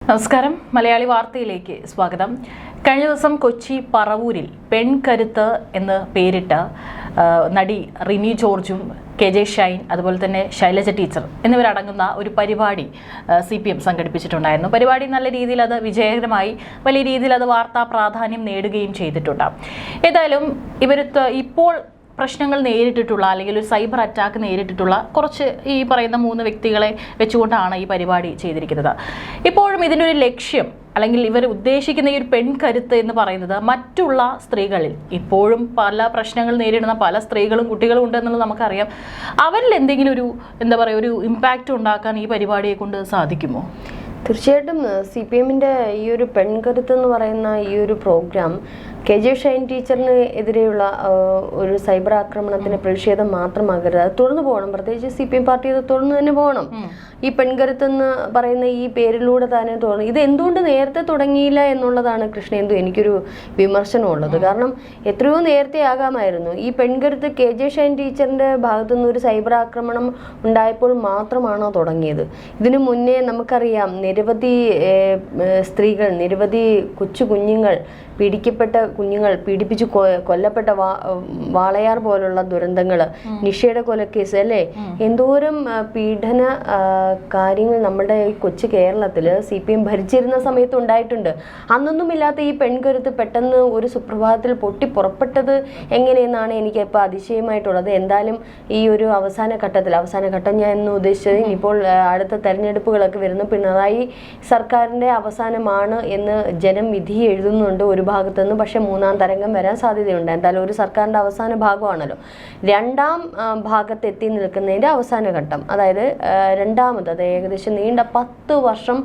നമസ്കാരം. മലയാളി വാർത്തയിലേക്ക് സ്വാഗതം. കഴിഞ്ഞ ദിവസം കൊച്ചി പറവൂരിൽ പെൺകരുത്ത് എന്ന് പേരിട്ട നടി റിനി ജോർജും കെ ജെ ഷൈൻ അതുപോലെ തന്നെ ശൈലജ ടീച്ചർ എന്നിവരടങ്ങുന്ന ഒരു പരിപാടി CPM സംഘടിപ്പിച്ചിട്ടുണ്ടായിരുന്നു. പരിപാടി നല്ല രീതിയിൽ അത് വിജയകരമായി വലിയ രീതിയിൽ അത് വാർത്താ പ്രാധാന്യം നേടുകയും ചെയ്തിട്ടുണ്ട്. ഏതായാലും ഇവരത്ത് ഇപ്പോൾ പ്രശ്നങ്ങൾ നേരിട്ടിട്ടുള്ള അല്ലെങ്കിൽ ഒരു സൈബർ അറ്റാക്ക് നേരിട്ടിട്ടുള്ള കുറച്ച് ഈ പറയുന്ന 3 വ്യക്തികളെ വെച്ചുകൊണ്ടാണ് ഈ പരിപാടി ചെയ്തിരിക്കുന്നത്. ഇപ്പോഴും ഇതിൻ്റെ ഒരു ലക്ഷ്യം അല്ലെങ്കിൽ ഇവർ ഉദ്ദേശിക്കുന്ന ഈ ഒരു പെൺകരുത്ത് എന്ന് പറയുന്നത് മറ്റുള്ള സ്ത്രീകളിൽ ഇപ്പോഴും പല പ്രശ്നങ്ങൾ നേരിടുന്ന പല സ്ത്രീകളും കുട്ടികളും ഉണ്ടെന്നുള്ളത് നമുക്കറിയാം. അവരിൽ എന്തെങ്കിലും ഒരു ഒരു ഇമ്പാക്റ്റ് ഉണ്ടാക്കാൻ ഈ പരിപാടിയെ കൊണ്ട് സാധിക്കുമോ? തീർച്ചയായിട്ടും CPM-ന്റെ ഈ ഒരു പെൺകരുത്ത് എന്ന് പറയുന്ന ഈ ഒരു പ്രോഗ്രാം കെ ജെ ഷൈൻ ടീച്ചറിന് എതിരെയുള്ള ഒരു സൈബർ ആക്രമണത്തിന് പ്രതിഷേധം മാത്രമാകരുത്, അത് തുറന്നു പോകണം. പ്രത്യേകിച്ച് CPM പാർട്ടി അത് തുറന്നു തന്നെ പോകണം. ഈ പെൺകരുത്ത് എന്ന് പറയുന്ന ഈ പേരിലൂടെ തന്നെ തുറന്നു. ഇത് എന്തുകൊണ്ട് നേരത്തെ തുടങ്ങിയില്ല എന്നുള്ളതാണ് കൃഷ്ണേന്ദു എനിക്കൊരു വിമർശനമുള്ളത്. കാരണം എത്രയോ നേരത്തെ ആകാമായിരുന്നു. ഈ പെൺകരുത്ത് കെ ജെ ഷൈൻ ടീച്ചറിന്റെ ഭാഗത്തുനിന്ന് ഒരു സൈബർ ആക്രമണം ഉണ്ടായപ്പോൾ മാത്രമാണോ തുടങ്ങിയത്? ഇതിനു മുന്നേ നമുക്കറിയാം നിരവധി സ്ത്രീകൾ, നിരവധി കൊച്ചു കുഞ്ഞുങ്ങൾ, പീഡിക്കപ്പെട്ട കുഞ്ഞുങ്ങൾ, പീഡിപ്പിച്ച് കൊല്ലപ്പെട്ട വാളയാർ പോലുള്ള ദുരന്തങ്ങൾ, നിഷയുടെ കൊലക്കേസ് അല്ലേ, എന്തോരം പീഡന കാര്യങ്ങൾ നമ്മുടെ ഈ കൊച്ചു കേരളത്തിൽ CPM ഭരിച്ചിരുന്ന സമയത്ത് ഉണ്ടായിട്ടുണ്ട്. അന്നൊന്നും ഇല്ലാത്ത ഈ പെൺകരുത്ത് പെട്ടെന്ന് ഒരു സുപ്രഭാതത്തിൽ പൊട്ടി പുറപ്പെട്ടത് എങ്ങനെയെന്നാണ് എനിക്ക് ഇപ്പോൾ അതിശയമായിട്ടുള്ളത്. എന്തായാലും ഈ ഒരു അവസാന ഘട്ടം ഞാൻ എന്ന് ഉദ്ദേശിച്ചത് ഇപ്പോൾ അടുത്ത തെരഞ്ഞെടുപ്പുകളൊക്കെ വരുന്നു. പിണറായി സർക്കാരിൻ്റെ അവസാനമാണ് എന്ന് ജനം വിധി എഴുതുന്നുണ്ട് ഒരു ഭാഗത്തുനിന്ന്. പക്ഷെ 3ാം തരംഗം വരാൻ സാധ്യതയുണ്ട്. എന്തായാലും ഒരു സർക്കാരിൻ്റെ അവസാന ഭാഗമാണല്ലോ. 2ാം ഭാഗത്ത് എത്തി നിൽക്കുന്നതിൻ്റെ അവസാന ഘട്ടം, അതായത് അത് ഏകദേശം നീണ്ട 10 വർഷം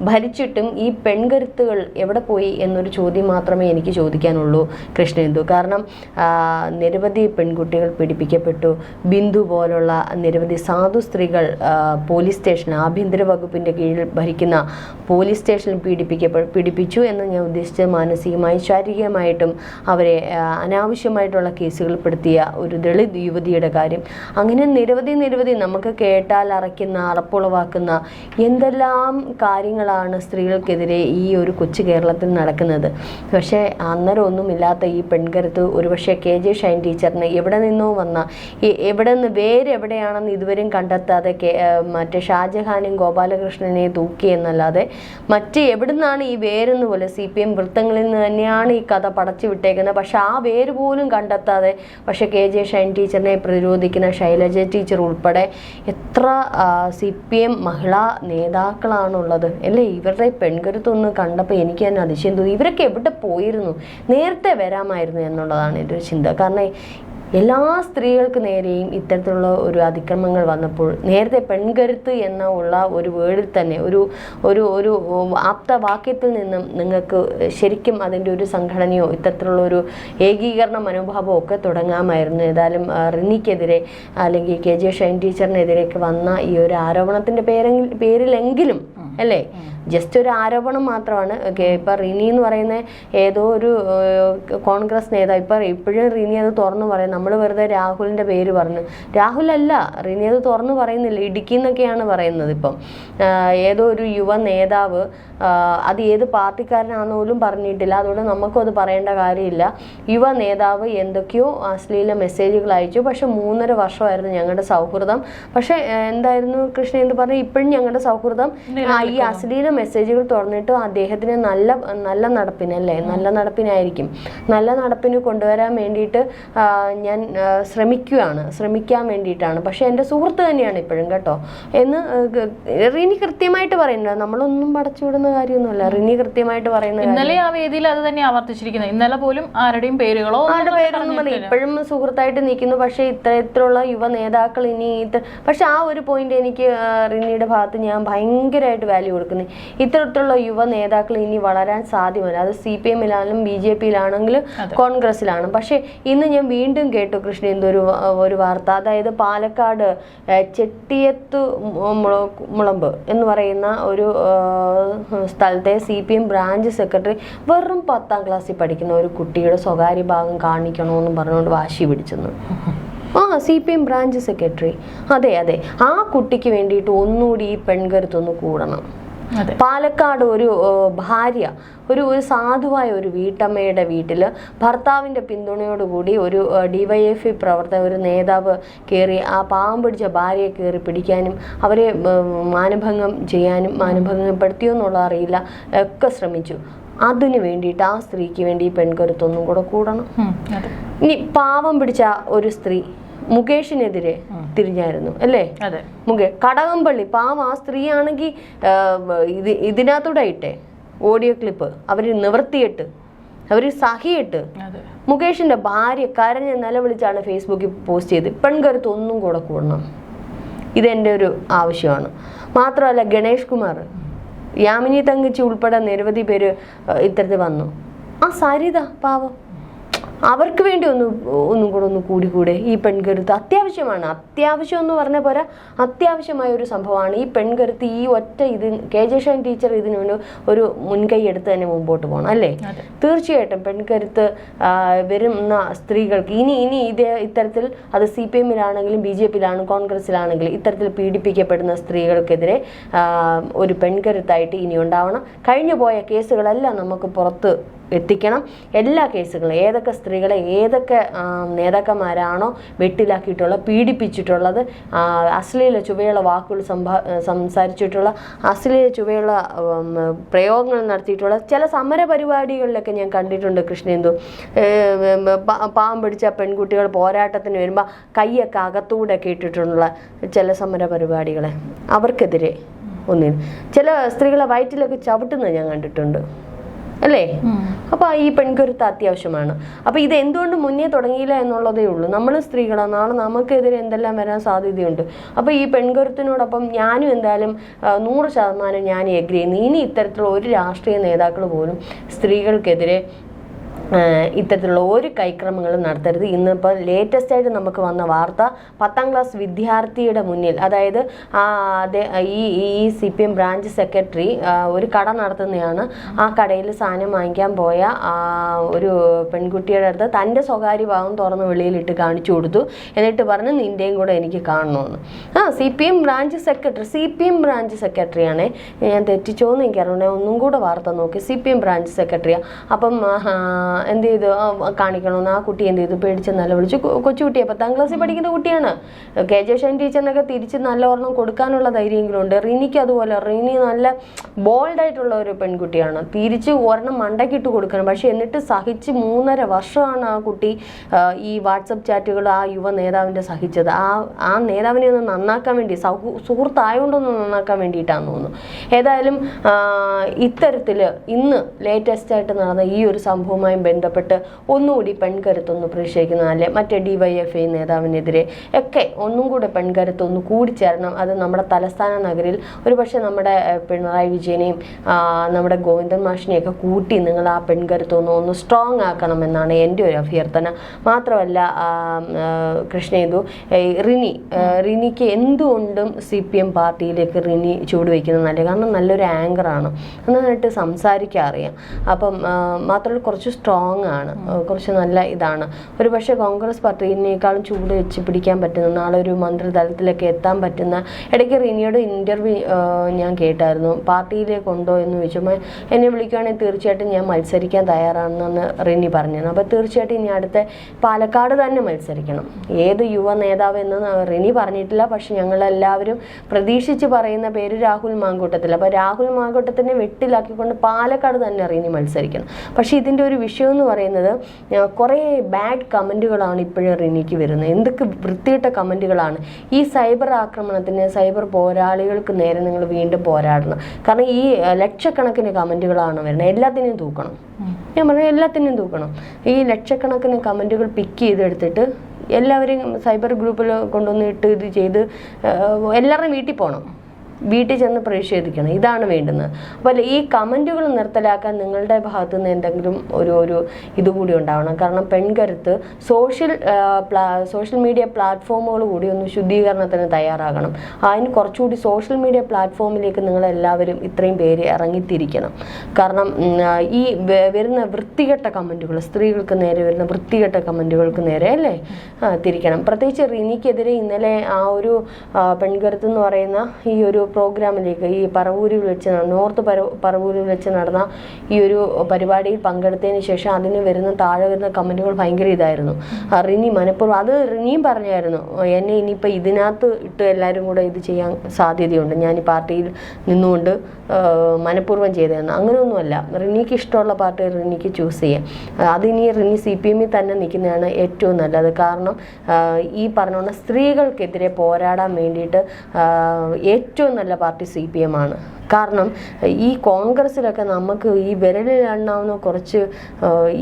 ഭരിച്ചിട്ടും ഈ പെൺകരുത്തുകൾ എവിടെ പോയി എന്നൊരു ചോദ്യം മാത്രമേ എനിക്ക് ചോദിക്കാനുള്ളൂ കൃഷ്ണേന്ദു. കാരണം നിരവധി പെൺകുട്ടികൾ പീഡിപ്പിക്കപ്പെട്ടു. ബിന്ദു പോലുള്ള നിരവധി സാധു സ്ത്രീകൾ പോലീസ് സ്റ്റേഷൻ, ആഭ്യന്തര വകുപ്പിൻ്റെ കീഴിൽ ഭരിക്കുന്ന പോലീസ് സ്റ്റേഷനിൽ പീഡിപ്പിച്ചു എന്ന് ഞാൻ ഉദ്ദേശിച്ചത് മാനസികമായും ശാരീരികമായിട്ടും അവരെ അനാവശ്യമായിട്ടുള്ള കേസുകൾ പെടുത്തിയ ഒരു ദളിത് യുവതിയുടെ കാര്യം. അങ്ങനെ നിരവധി നമുക്ക് കേട്ടാൽ അറപ്പുളവാക്കുന്ന എന്തെല്ലാം കാര്യങ്ങളാണ് സ്ത്രീകൾക്കെതിരെ ഈ ഒരു കൊച്ചു കേരളത്തിൽ നടക്കുന്നത്. പക്ഷേ അന്നേരം ഒന്നുമില്ലാത്ത ഈ പെൺകരുത്ത് ഒരുപക്ഷെ കെ ജെ ഷൈൻ ടീച്ചറിന് എവിടെ നിന്നോ വന്ന വേരെവിടെയാണെന്ന് ഇതുവരെയും കണ്ടെത്താതെ മറ്റേ ഷാജഹാനും ഗോപാലകൃഷ്ണനെ തൂക്കി എന്നല്ലാതെ മറ്റ് എവിടുന്നാണ് ഈ വേരെന്ന് പോലെ CPM വൃത്തങ്ങളിൽ നിന്ന് തന്നെയാണ് ഈ കഥ പടച്ചു വിട്ടേക്കുന്നത്. പക്ഷെ ആ വേര് പോലും കണ്ടെത്താതെ പക്ഷെ കെ ജെ ഷൈൻ ടീച്ചറിനെ പ്രതിരോധിക്കുന്ന ശൈലജ ടീച്ചർ ഉൾപ്പെടെ എത്ര CPM മഹിളാ നേതാക്കളാണുള്ളത് അല്ലേ. ഇവരുടെ പെൺകരുത്തൊന്ന് കണ്ടപ്പോൾ എനിക്ക് തന്നെ അതിശയം തോന്നി. ഇവരൊക്കെ എവിടെ പോയിരുന്നു? നേരത്തെ വരാമായിരുന്നു എന്നുള്ളതാണ് എൻ്റെ ഒരു ചിന്ത. കാരണം എല്ലാ സ്ത്രീകൾക്ക് നേരെയും ഇത്തരത്തിലുള്ള ഒരു അതിക്രമങ്ങൾ വന്നപ്പോൾ നേരത്തെ പെൺകരുത്ത് എന്ന ഉള്ള ഒരു വേർഡിൽ തന്നെ ഒരു ആപ്തവാക്യത്തിൽ നിന്നും നിങ്ങൾക്ക് ശരിക്കും അതിൻ്റെ ഒരു സംഘടനയോ ഇത്തരത്തിലുള്ള ഒരു ഏകീകരണ മനോഭാവമോ ഒക്കെ തുടങ്ങാമായിരുന്നു. ഏതായാലും റിനിക്കെതിരെ അല്ലെങ്കിൽ കെ ജെ ഷൈൻ ടീച്ചറിനെതിരേക്ക് വന്ന ഈ ഒരു ആരോപണത്തിൻ്റെ പേരിലെങ്കിലും അല്ലേ, ജസ്റ്റ് ഒരു ആരോപണം മാത്രമാണ്. ഇപ്പം റിനി എന്ന് പറയുന്ന ഏതോ ഒരു കോൺഗ്രസ് നേതാവ് ഇപ്പോഴും റിനി അത് തുറന്നു പറയും. നമ്മൾ വെറുതെ രാഹുലിൻ്റെ പേര് പറഞ്ഞു. രാഹുലല്ല, റിനി അത് തുറന്നു പറയുന്നില്ല, ഇടുക്കി എന്നൊക്കെയാണ് പറയുന്നത്. ഇപ്പം ഏതോ ഒരു യുവ നേതാവ്, അത് ഏത് പാർട്ടിക്കാരനാണെന്ന് പോലും പറഞ്ഞിട്ടില്ല, അതുകൊണ്ട് നമുക്കും അത് പറയേണ്ട കാര്യമില്ല. യുവ നേതാവ് എന്തൊക്കെയോ അശ്ലീല മെസ്സേജുകൾ അയച്ചു. പക്ഷെ 3.5 വർഷമായിരുന്നു ഞങ്ങളുടെ സൗഹൃദം. പക്ഷെ എന്തായിരുന്നു കൃഷ്ണ എന്ന് പറഞ്ഞാൽ ഇപ്പോഴും ഞങ്ങളുടെ സൗഹൃദം ഈ അശ്ലീല മെസ്സേജുകൾ തുറന്നിട്ട് അദ്ദേഹത്തിന് നല്ല നടപ്പിനല്ലേ, നല്ല നടപ്പിന് കൊണ്ടുവരാൻ വേണ്ടിയിട്ട് ഞാൻ ശ്രമിക്കാൻ വേണ്ടിയിട്ടാണ്. പക്ഷെ എൻ്റെ സുഹൃത്ത് തന്നെയാണ് ഇപ്പോഴും കേട്ടോ എന്ന് റിനി കൃത്യമായിട്ട് പറയുന്നുണ്ട്. നമ്മളൊന്നും പടച്ചുവിടുന്ന കാര്യമൊന്നുമല്ല. റിനി കൃത്യമായിട്ട് പറയുന്നത് ഇന്നലെ ആ വേദിയിൽ അത് തന്നെ ആവർത്തിച്ചിരിക്കുന്നത്. ഇന്നലെ പോലും ആരുടെയും പേരൊന്നും ഇപ്പോഴും സുഹൃത്തായിട്ട് നിൽക്കുന്നു. പക്ഷെ ഇത്തരത്തിലുള്ള യുവ നേതാക്കൾ ഇനി പക്ഷെ ആ ഒരു പോയിന്റ് എനിക്ക് റിനിയുടെ ഭാഗത്ത് ഞാൻ ഭയങ്കരമായിട്ട് വാല്യൂ കൊടുക്കുന്നത്. ഇത്തരത്തിലുള്ള യുവ നേതാക്കൾ ഇനി വളരാൻ സാധ്യമല്ല. അത് CPM-ലാണെങ്കിലും BJP-ലാണെങ്കിലും കോൺഗ്രസിലാണ്. പക്ഷെ ഇന്ന് ഞാൻ വീണ്ടും കേട്ടു കൃഷ്ണേന്ദു ഒരു വാർത്ത, അതായത് പാലക്കാട് ചെട്ടിയത്ത് മുളമ്പ് എന്ന് പറയുന്ന ഒരു സ്ഥലത്തെ CPM ബ്രാഞ്ച് സെക്രട്ടറി വെറും 10ാം ക്ലാസ്സിൽ പഠിക്കുന്ന ഒരു കുട്ടിയുടെ സ്വകാര്യ ഭാഗം കാണിക്കണമെന്നും പറഞ്ഞുകൊണ്ട് വാശി പിടിച്ചെന്ന്. CPM ബ്രാഞ്ച് സെക്രട്ടറി, അതെ ആ കുട്ടിക്ക് വേണ്ടിയിട്ട് ഒന്നുകൂടി ഈ പെൺകരുത്തൊന്ന് കൂടണം. പാലക്കാട് ഒരു ഭാര്യ ഒരു സാധുവായ ഒരു വീട്ടമ്മയുടെ വീട്ടിൽ ഭർത്താവിൻ്റെ പിന്തുണയോടുകൂടി ഒരു DYFI പ്രവർത്തക ഒരു നേതാവ് കയറി ആ പാവം പിടിച്ച ഭാര്യയെ കയറി പിടിക്കാനും അവരെ മാനഭംഗം ചെയ്യാനും മാനഭംഗപ്പെടുത്തിയോ എന്നുള്ളത് അറിയില്ല ഒക്കെ ശ്രമിച്ചു. അതിന് വേണ്ടിയിട്ട് ആ സ്ത്രീക്ക് വേണ്ടി ഈ പെൺകരുത്തൊന്നും കൂടെ കൂടണം. ഇനി പാവം പിടിച്ച ഒരു സ്ത്രീ മുകേഷിനെതിരെ തിരിഞ്ഞായിരുന്നു അല്ലേ? കടകംപള്ളി പാവം ആ സ്ത്രീ ആണെങ്കിൽ ഇതിനകത്തൂടെ ഇട്ടെ ഓഡിയോ ക്ലിപ്പ് അവർ നിവർത്തിയിട്ട് അവർ സഹിയിട്ട് മുകേഷിന്റെ ഭാര്യ കരഞ്ഞ് നിലവിളിച്ചാണ് ഫേസ്ബുക്കിൽ പോസ്റ്റ് ചെയ്ത്. പെൺകരുത്ത് ഒന്നും കൂടെ കൂടണം, ഇതെൻ്റെ ഒരു ആവശ്യമാണ്. മാത്രമല്ല ഗണേഷ് കുമാർ, യാമിനി തങ്കച്ചി ഉൾപ്പെടെ നിരവധി പേര് ഇത്തരത്തിൽ വന്നു. ആ സരിത പാവം, അവർക്ക് വേണ്ടി ഒന്നും കൂടെ കൂടിക്കൂടെ? ഈ പെൺകരുത്ത് അത്യാവശ്യമാണ്. അത്യാവശ്യം എന്ന് പറഞ്ഞ പോരാ, അത്യാവശ്യമായ ഒരു സംഭവമാണ് ഈ പെൺകരുത്ത്. ഈ ഒറ്റ KJ ഷൈൻ ടീച്ചർ ഇതിനു ഒരു മുൻകൈ എടുത്ത് തന്നെ മുമ്പോട്ട് പോകണം അല്ലേ? തീർച്ചയായിട്ടും പെൺകരുത്ത് വരുന്ന സ്ത്രീകൾക്ക് ഇനി ഇത്തരത്തിൽ അത് CPM-ലാണെങ്കിലും BJP-യിലാണെങ്കിലും കോൺഗ്രസിലാണെങ്കിലും ഇത്തരത്തിൽ പീഡിപ്പിക്കപ്പെടുന്ന സ്ത്രീകൾക്കെതിരെ ഒരു പെൺകരുത്തായിട്ട് ഇനി ഉണ്ടാവണം. കഴിഞ്ഞു പോയ കേസുകളെല്ലാം നമുക്ക് പുറത്ത് എത്തിക്കണം. എല്ലാ കേസുകളും ഏതൊക്കെ സ്ത്രീകളെ ഏതൊക്കെ നേതാക്കന്മാരാണോ വെട്ടിലാക്കിയിട്ടുള്ളത്, പീഡിപ്പിച്ചിട്ടുള്ളത്, അശ്ലീല ചുവയുള്ള വാക്കുകൾ സംസാരിച്ചിട്ടുള്ള, അശ്ലീല ചുവയുള്ള പ്രയോഗങ്ങൾ നടത്തിയിട്ടുള്ള ചില സമര പരിപാടികളിലൊക്കെ ഞാൻ കണ്ടിട്ടുണ്ട്. കൃഷ്ണേന്ദു പാവം പിടിച്ച പെൺകുട്ടികൾ പോരാട്ടത്തിന് വരുമ്പോൾ കൈയൊക്കെ അകത്തൂടെ ഒക്കെ ഇട്ടിട്ടുള്ള ചില സമര പരിപാടികളെ അവർക്കെതിരെ ചില സ്ത്രീകളെ വയറ്റിലൊക്കെ ചവിട്ടുന്നത് ഞാൻ കണ്ടിട്ടുണ്ട് അല്ലേ? അപ്പൊ ഈ പെൺകരുത്ത് അത്യാവശ്യമാണ്. അപ്പൊ ഇത് എന്തുകൊണ്ട് മുന്നേ തുടങ്ങിയില്ല എന്നുള്ളതേ ഉള്ളൂ. നമ്മൾ സ്ത്രീകളാണ്, നാളെ നമുക്കെതിരെ എന്തെല്ലാം വരാൻ സാധ്യതയുണ്ട്. അപ്പൊ ഈ പെൺകരുത്തിനോടൊപ്പം ഞാനും എന്തായാലും 100% ഞാൻ എഗ്രി ചെയ്യുന്നു. ഇനി ഇത്തരത്തിലുള്ള ഒരു രാഷ്ട്രീയ നേതാക്കൾ പോലും സ്ത്രീകൾക്കെതിരെ ഇത്തരത്തിലുള്ള ഒരു കൈക്രമങ്ങളും നടത്തരുത്. ഇന്നിപ്പോൾ ലേറ്റസ്റ്റ് ആയിട്ട് നമുക്ക് വന്ന വാർത്ത 10ാം ക്ലാസ് വിദ്യാർത്ഥിയുടെ മുന്നിൽ, അതായത് ഈ CPM ബ്രാഞ്ച് സെക്രട്ടറി ഒരു കട നടത്തുന്നതാണ്. ആ കടയിൽ സാധനം വാങ്ങിക്കാൻ പോയ ഒരു പെൺകുട്ടിയുടെ അടുത്ത് തൻ്റെ സ്വകാര്യ ഭാഗം തുറന്ന് വെളിയിലിട്ട് കാണിച്ചു കൊടുത്തു. എന്നിട്ട് പറഞ്ഞ് നിൻ്റെയും കൂടെ എനിക്ക് കാണണമെന്ന്. CPM ബ്രാഞ്ച് സെക്രട്ടറിയാണേ. ഞാൻ തെറ്റിച്ചോന്ന് എനിക്കറിയണേ, ഒന്നും കൂടെ വാർത്ത നോക്കി. CPM ബ്രാഞ്ച് സെക്രട്ടറിയാണ്. അപ്പം എന്ത് ചെയ്തു കാണിക്കണമെന്ന് ആ കുട്ടി എന്ത് ചെയ്തു? പേടിച്ച് നിലവിളിച്ചു. കൊച്ചുകുട്ടിയെ 10ാം ക്ലാസ്സിൽ പഠിക്കുന്ന കുട്ടിയാണ്. KJ ഷൈൻ ടീച്ചറിനൊക്കെ തിരിച്ച് നല്ല ഒരെണ്ണം കൊടുക്കാനുള്ള ധൈര്യമെങ്കിലും ഉണ്ട്. റിനിക്ക് അതുപോലെ. റിനി നല്ല ബോൾഡായിട്ടുള്ള ഒരു പെൺകുട്ടിയാണ്. തിരിച്ച് ഒരെണ്ണം മണ്ടക്കിട്ട് കൊടുക്കണം. പക്ഷെ എന്നിട്ട് സഹിച്ച് 3.5 വർഷമാണ് ആ കുട്ടി ഈ വാട്സപ്പ് ചാറ്റുകൾ ആ യുവ നേതാവിൻ്റെ സഹിച്ചത്. ആ നേതാവിനെ ഒന്ന് നന്നാക്കാൻ വേണ്ടി, സുഹൃത്തായോണ്ടൊന്ന് നന്നാക്കാൻ വേണ്ടിയിട്ടാണെന്ന് തോന്നുന്നു. ഏതായാലും ഇത്തരത്തിൽ ഇന്ന് ലേറ്റസ്റ്റ് ആയിട്ട് നടന്ന ഈ ഒരു സംഭവവുമായി ബന്ധപ്പെട്ട് ഒന്നുകൂടി പെൺകരുത്തൊന്ന് പ്രതിഷേധിക്കുന്നതല്ലേ? മറ്റേ DYFI നേതാവിനെതിരെ ഒക്കെ ഒന്നും കൂടെ പെൺകരുത്തൊന്ന് കൂടിച്ചേരണം. അത് നമ്മുടെ തലസ്ഥാന നഗരിൽ ഒരുപക്ഷെ നമ്മുടെ പിണറായി വിജയനെയും നമ്മുടെ ഗോവിന്ദൻ മാഷിനെയൊക്കെ കൂട്ടി നിങ്ങൾ ആ പെൺകരുത്തൊന്ന് സ്ട്രോങ് ആക്കണമെന്നാണ് എൻ്റെ ഒരു അഭ്യർത്ഥന. മാത്രമല്ല കൃഷ്ണേന്ദു, റിനിക്ക് എന്തുകൊണ്ടും CPM പാർട്ടിയിലേക്ക് റിനി ചൂടുവയ്ക്കുന്നത് നല്ലത്. കാരണം നല്ലൊരു ആങ്കറാണ്, നന്നായിട്ട് സംസാരിക്കാൻ അറിയാം. അപ്പം മാത്രമല്ല കുറച്ച് സ്ട്രോങ് ആണ്, കുറച്ച് നല്ല ഇതാണ്. ഒരു പക്ഷേ കോൺഗ്രസ് പാർട്ടിനേക്കാളും ചൂട് വെച്ച് പിടിക്കാൻ പറ്റുന്ന, നാളെ ഒരു മന്ത്രിതലത്തിലൊക്കെ എത്താൻ പറ്റുന്ന. ഇടയ്ക്ക് റിനിയുടെ ഇൻ്റർവ്യൂ ഞാൻ കേട്ടായിരുന്നു. പാർട്ടിയിലേക്ക് ഉണ്ടോ എന്ന് ചോദിച്ചപ്പോൾ എന്നെ വിളിക്കുകയാണെങ്കിൽ തീർച്ചയായിട്ടും ഞാൻ മത്സരിക്കാൻ തയ്യാറാണെന്നാണ് റിനി പറഞ്ഞത്. അപ്പോൾ തീർച്ചയായിട്ടും ഇനി അടുത്ത പാലക്കാട് തന്നെ മത്സരിക്കണം. ഏത് യുവ നേതാവ് എന്ന് റിനി പറഞ്ഞിട്ടില്ല, പക്ഷെ ഞങ്ങളെല്ലാവരും പ്രതീക്ഷിച്ച് പറയുന്ന പേര് രാഹുൽ മാങ്കൂട്ടത്തിൽ. അപ്പോൾ രാഹുൽ മാങ്കൂട്ടത്തിനെ വെട്ടിലാക്കിക്കൊണ്ട് പാലക്കാട് തന്നെ റിനി മത്സരിക്കണം. പക്ഷെ ഇതിൻ്റെ ഒരു വിഷയം എന്ന് പറയുന്നത് കുറേ ബാഡ് കമൻറ്റുകളാണ് ഇപ്പോഴും റിനിക്ക് വരുന്നത്. എന്തൊക്കെ വൃത്തിയിട്ട കമൻറ്റുകളാണ്. ഈ സൈബർ ആക്രമണത്തിന്, സൈബർ പോരാളികൾക്ക് നേരെ നിങ്ങൾ വീണ്ടും പോരാടണം. കാരണം ഈ ലക്ഷക്കണക്കിന് കമൻറ്റുകളാണ് വരുന്നത്. എല്ലാത്തിനെയും തൂക്കണം. ഞാൻ പറഞ്ഞ എല്ലാത്തിനെയും തൂക്കണം. ഈ ലക്ഷക്കണക്കിന് കമൻറ്റുകൾ പിക്ക് ചെയ്തെടുത്തിട്ട് എല്ലാവരെയും സൈബർ ഗ്രൂപ്പിൽ കൊണ്ടുവന്ന് ഇത് ചെയ്ത് എല്ലാവരുടെയും വീട്ടിൽ പോകണം, വീട്ടിൽ ചെന്ന് പ്രതിഷേധിക്കണം. ഇതാണ് വേണ്ടുന്നത്. അപ്പോൾ ഈ കമൻറ്റുകൾ നിർത്തലാക്കാൻ നിങ്ങളുടെ ഭാഗത്തു നിന്ന് എന്തെങ്കിലും ഒരു ഇതുകൂടി ഉണ്ടാവണം. കാരണം പെൺകരുത്ത് സോഷ്യൽ മീഡിയ പ്ലാറ്റ്ഫോമുകൾ കൂടി ഒന്ന് ശുദ്ധീകരണത്തിന് തയ്യാറാകണം. അതിന് കുറച്ചുകൂടി സോഷ്യൽ മീഡിയ പ്ലാറ്റ്ഫോമിലേക്ക് നിങ്ങളെല്ലാവരും ഇത്രയും പേര് ഇറങ്ങിത്തിരിക്കണം. കാരണം ഈ വരുന്ന വൃത്തികെട്ട കമൻറ്റുകൾ, സ്ത്രീകൾക്ക് നേരെ വരുന്ന വൃത്തികെട്ട കമൻറ്റുകൾക്ക് നേരെ അല്ലേ തിരിക്കണം. പ്രത്യേകിച്ച് റിനിക്കെതിരെ ഇന്നലെ ആ ഒരു പെൺകരുത്ത് എന്ന് പറയുന്ന ഈ ഒരു പ്രോഗ്രാമിലേക്ക് ഈ പറവൂരിൽ വെച്ച് നോർത്ത് പറവൂരിൽ വെച്ച് നടന്ന ഈ ഒരു പരിപാടിയിൽ പങ്കെടുത്തതിന് ശേഷം അതിന് താഴെ വരുന്ന കമന്റുകൾ ഭയങ്കര ഇതായിരുന്നു. റിനി മനഃപൂർവ്വം, അത് റിനിയും പറഞ്ഞായിരുന്നു, എന്നെ ഇനിയിപ്പോൾ ഇതിനകത്ത് ഇട്ട് എല്ലാവരും കൂടെ ഇത് ചെയ്യാൻ സാധ്യതയുണ്ട്, ഞാൻ ഈ പാർട്ടിയിൽ നിന്നുകൊണ്ട് മനഃപൂർവ്വം ചെയ്തതെന്ന്. അങ്ങനെയൊന്നുമല്ല, റിനിക്ക് ഇഷ്ടമുള്ള പാർട്ടി റിനിക്ക് ചൂസ് ചെയ്യാം. അതിനി റിനി CPM തന്നെ നിൽക്കുന്നതാണ് ഏറ്റവും നല്ലത്. കാരണം ഈ പറഞ്ഞ സ്ത്രീകൾക്കെതിരെ പോരാടാൻ വേണ്ടിയിട്ട് ഏറ്റവും നല്ല പാർട്ടി CPM ആണ്. കാരണം ഈ കോൺഗ്രസ്സിലൊക്കെ നമുക്ക് ഈ വിരലിൽ എണ്ണാവുന്ന കുറച്ച്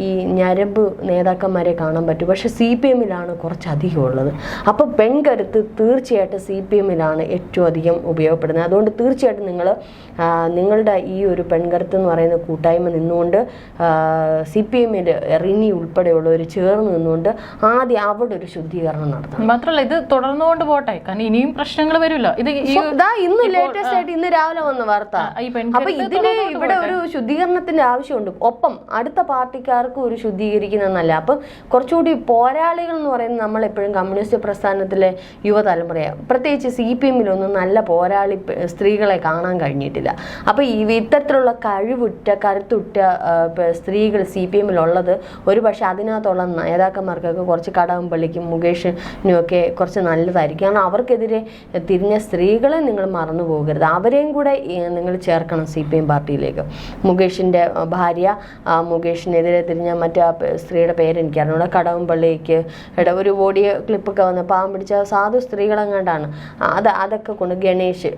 ഈ ഞരമ്പ് നേതാക്കന്മാരെ കാണാൻ പറ്റും. പക്ഷെ CPM-ലാണ് കുറച്ചധികം ഉള്ളത്. അപ്പോൾ പെൺകരുത്ത് തീർച്ചയായിട്ടും CPM-ലാണ് ഏറ്റവും അധികം ഉപയോഗപ്പെടുന്നത്. അതുകൊണ്ട് തീർച്ചയായിട്ടും നിങ്ങളുടെ ഈ ഒരു പെൺകരുത്ത് എന്ന് പറയുന്ന കൂട്ടായ്മ നിന്നുകൊണ്ട് CPM-ൽ റിനി ഉൾപ്പെടെയുള്ളവർ ചേർന്ന് നിന്നുകൊണ്ട് ആദ്യം അവിടെ ഒരു ശുദ്ധീകരണം നടത്തണം. മാത്രമല്ല ഇത് തുടർന്നുകൊണ്ട് പോട്ടെ, കാരണം ഇനിയും പ്രശ്നങ്ങൾ വരില്ല. ഇത് ഇന്ന് ലേറ്റസ്റ്റ് ആയിട്ട് ഇന്ന് രാവിലെ വന്ന വാർത്ത. അപ്പൊ ഇതിന് ഇവിടെ ഒരു ശുദ്ധീകരണത്തിന്റെ ആവശ്യമുണ്ട്. ഒപ്പം അടുത്ത പാർട്ടിക്കാർക്കും ഒരു ശുദ്ധീകരിക്കുന്നതല്ല. അപ്പൊ കുറച്ചുകൂടി പോരാളികൾ എന്ന് പറയുന്നത് നമ്മൾ എപ്പോഴും കമ്മ്യൂണിസ്റ്റ് പ്രസ്ഥാനത്തിലെ യുവതലമുറയാണ്. പ്രത്യേകിച്ച് CPM-ലൊന്നും നല്ല പോരാളി സ്ത്രീകളെ കാണാൻ കഴിഞ്ഞിട്ടില്ല. അപ്പൊ ഇത്തരത്തിലുള്ള കരുത്തുറ്റ സ്ത്രീകൾ CPM-ലുള്ളത് ഒരു പക്ഷെ അതിനകത്തുള്ള നേതാക്കന്മാർക്കൊക്കെ കുറച്ച് കടകംപള്ളിക്കും മുകേഷിനും ഒക്കെ കുറച്ച് നല്ലതായിരിക്കും. കാരണം അവർക്കെതിരെ തിരിഞ്ഞ സ്ത്രീകളെ നിങ്ങൾ മറന്നു പോകരുത്. അവരെയും കൂടെ നിങ്ങൾ ചേർക്കണം CPM പാർട്ടിയിലേക്ക്. മുകേഷിൻ്റെ ഭാര്യ, മുകേഷിനെതിരെ തിരിഞ്ഞ മറ്റേ സ്ത്രീയുടെ പേരെനിക്കറിഞ്ഞൂടെ, കടകംപള്ളിക്ക് ഒരു ഓഡിയോ ക്ലിപ്പൊക്കെ വന്ന് പാവം പിടിച്ച സാധു സ്ത്രീകളെങ്ങാണ്ടാണ്. അതൊക്കെ കൊണ്ട് ഗണേഷ്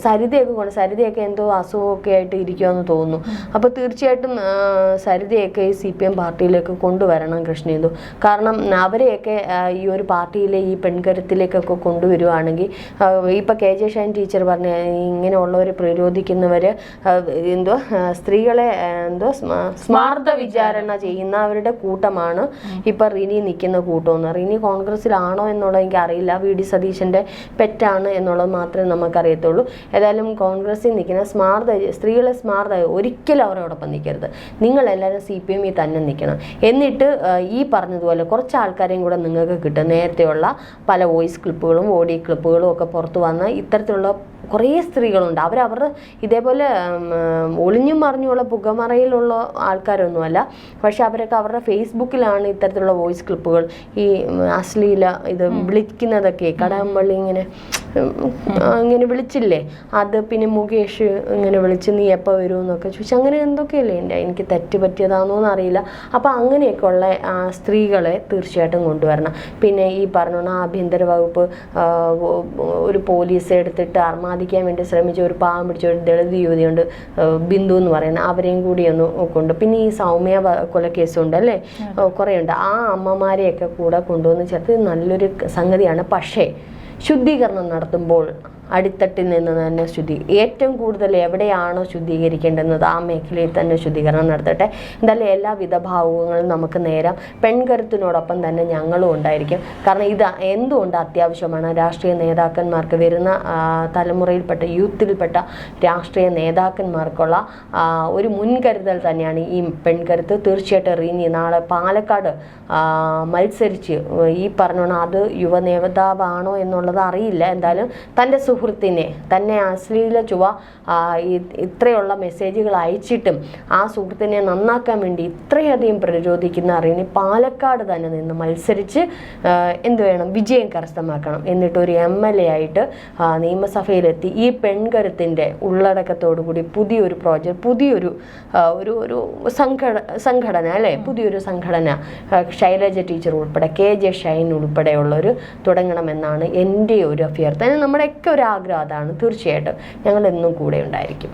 സരിതയൊക്കെ കൊണ്ട്, സരിതയൊക്കെ എന്തോ അസുഖമൊക്കെ ആയിട്ട് ഇരിക്കുമെന്ന് തോന്നുന്നു. അപ്പോൾ തീർച്ചയായിട്ടും സരിതയൊക്കെ ഈ CPM പാർട്ടിയിലേക്ക് കൊണ്ടുവരണം കൃഷ്ണേന്ദു. കാരണം അവരെയൊക്കെ ഈ ഒരു പാർട്ടിയിലെ ഈ പെൺകരുത്തിലേക്കൊക്കെ കൊണ്ടുവരുവാണെങ്കിൽ, ഇപ്പം KJ ഷൈൻ ടീച്ചർ പറഞ്ഞ ഇങ്ങനെയുള്ളവരെ പ്രതിരോധിക്കുന്നവർ സ്ത്രീകളെ സ്മാർത്ത വിചാരണ ചെയ്യുന്നവരുടെ കൂട്ടമാണ് ഇപ്പം റിനി നിൽക്കുന്ന കൂട്ടമെന്ന്. റിനി കോൺഗ്രസ്സിലാണോ എന്നുള്ളത് എനിക്ക് അറിയില്ല. VD സതീശൻ്റെ പെറ്റാണ് എന്നുള്ളത് മാത്രമേ നമുക്കറിയത്തുള്ളൂ. ഏതായാലും കോൺഗ്രസ്സിൽ നിൽക്കുന്ന സ്ത്രീകളെ ഒരിക്കലും അവരോടൊപ്പം നിൽക്കരുത്. നിങ്ങളെല്ലാവരും CPM-ൽ തന്നെ നിൽക്കണം. എന്നിട്ട് ഈ പറഞ്ഞതുപോലെ കുറച്ച് ആൾക്കാരെയും കൂടെ നിങ്ങൾക്ക് കിട്ടും. നേരത്തെയുള്ള പല വോയിസ് ക്ലിപ്പുകളും ഓഡിയോ ക്ലിപ്പുകളും ഒക്കെ പുറത്തു വന്ന ഇത്തരത്തിലുള്ള കുറേ സ്ത്രീകളുണ്ട്. അവരവരുടെ ഇതേപോലെ ഒളിഞ്ഞും മറിഞ്ഞുള്ള പുകമറയിലുള്ള ആൾക്കാരൊന്നുമല്ല. പക്ഷെ അവരൊക്കെ അവരുടെ ഫേസ്ബുക്കിലാണ് ഇത്തരത്തിലുള്ള വോയിസ് ക്ലിപ്പുകൾ, ഈ അശ്ലീല ഇത് വിളിക്കുന്നതൊക്കെ. കടകംപള്ളി ഇങ്ങനെ വിളിച്ചില്ലേ, അത് പിന്നെ മുകേഷ് ഇങ്ങനെ വിളിച്ച് നീ എപ്പോൾ വരുമെന്നൊക്കെ ചോദിച്ചു. അങ്ങനെ എന്തൊക്കെയല്ലേ എനിക്ക് തെറ്റ് പറ്റിയതാണെന്നൊന്നും അറിയില്ല. അപ്പോൾ അങ്ങനെയൊക്കെയുള്ള സ്ത്രീകളെ തീർച്ചയായിട്ടും കൊണ്ടുവരണം. പിന്നെ ഈ പറഞ്ഞ ആഭ്യന്തര വകുപ്പ് ഒരു പോലീസ് എടുത്തിട്ട് അർമാദിക്കാൻ വേണ്ടി ശ്രമിച്ച ഒരു പാവം പിടിച്ച ഒരു ദളിത് യുവതിയുണ്ട്, ബിന്ദു എന്ന് പറയുന്നത്, അവരെയും കൂടി ഒന്ന് കൊണ്ട്. പിന്നെ ഈ സൗമ്യ കൊലക്കേസുണ്ട് അല്ലേ, കുറേ ഉണ്ട്. ആ അമ്മമാരെയൊക്കെ കൂടെ കൊണ്ടുവന്ന് ചേർത്ത് നല്ലൊരു സംഗതിയാണ്. പക്ഷേ ശുദ്ധീകരണം നടത്തുമ്പോൾ അടിത്തട്ടിൽ നിന്ന് തന്നെ ഏറ്റവും കൂടുതൽ എവിടെയാണോ ശുദ്ധീകരിക്കേണ്ടത് ആ മേഖലയിൽ തന്നെ ശുദ്ധീകരണം നടത്തട്ടെ. എന്തായാലും എല്ലാവിധ ഭാവുകങ്ങളും നമുക്ക് നേരം. പെൺകരുത്തിനോടൊപ്പം തന്നെ ഞങ്ങളും ഉണ്ടായിരിക്കും. കാരണം ഇത് എന്തുകൊണ്ട് അത്യാവശ്യമാണ്. രാഷ്ട്രീയ നേതാക്കന്മാർക്ക്, വരുന്ന തലമുറയിൽപ്പെട്ട യൂത്തിൽപ്പെട്ട രാഷ്ട്രീയ നേതാക്കന്മാർക്കുള്ള ഒരു മുൻകരുതൽ തന്നെയാണ് ഈ പെൺകരുത്ത്. തീർച്ചയായിട്ടും റിനി നാളെ പാലക്കാട് മത്സരിച്ച് ഈ പറഞ്ഞോണം അത് യുവ നേതാവാണോ എന്നുള്ളത് അറിയില്ല. എന്തായാലും തൻ്റെ സുഹൃത്തിനെ തന്നെ അശ്ലീല ചുവ ഇത്രയുള്ള മെസ്സേജുകൾ അയച്ചിട്ടും ആ സുഹൃത്തിനെ നന്നാക്കാൻ വേണ്ടി ഇത്രയധികം പ്രതിരോധിക്കുന്ന റിനി പാലക്കാട് തന്നെ നിന്ന് മത്സരിച്ച് വിജയം കരസ്ഥമാക്കണം. എന്നിട്ട് ഒരു MLA ആയിട്ട് നിയമസഭയിലെത്തി ഈ പെൺകരുത്തിൻ്റെ ഉള്ളടക്കത്തോടു കൂടി പുതിയൊരു പ്രോജക്റ്റ്, പുതിയൊരു ഒരു സംഘടന അല്ലേ, പുതിയൊരു സംഘടന ശൈലജ ടീച്ചർ ഉൾപ്പെടെ KJ ഷൈൻ ഉൾപ്പെടെയുള്ളൊരു തുടങ്ങണമെന്നാണ് എൻ്റെ ഒരു അഭ്യർത്ഥന. നമ്മുടെയൊക്കെ ഒരു ആഗ്രഹം അതാണ്. തീർച്ചയായിട്ടും ഞങ്ങൾ എന്നും കൂടെ ഉണ്ടായിരിക്കും.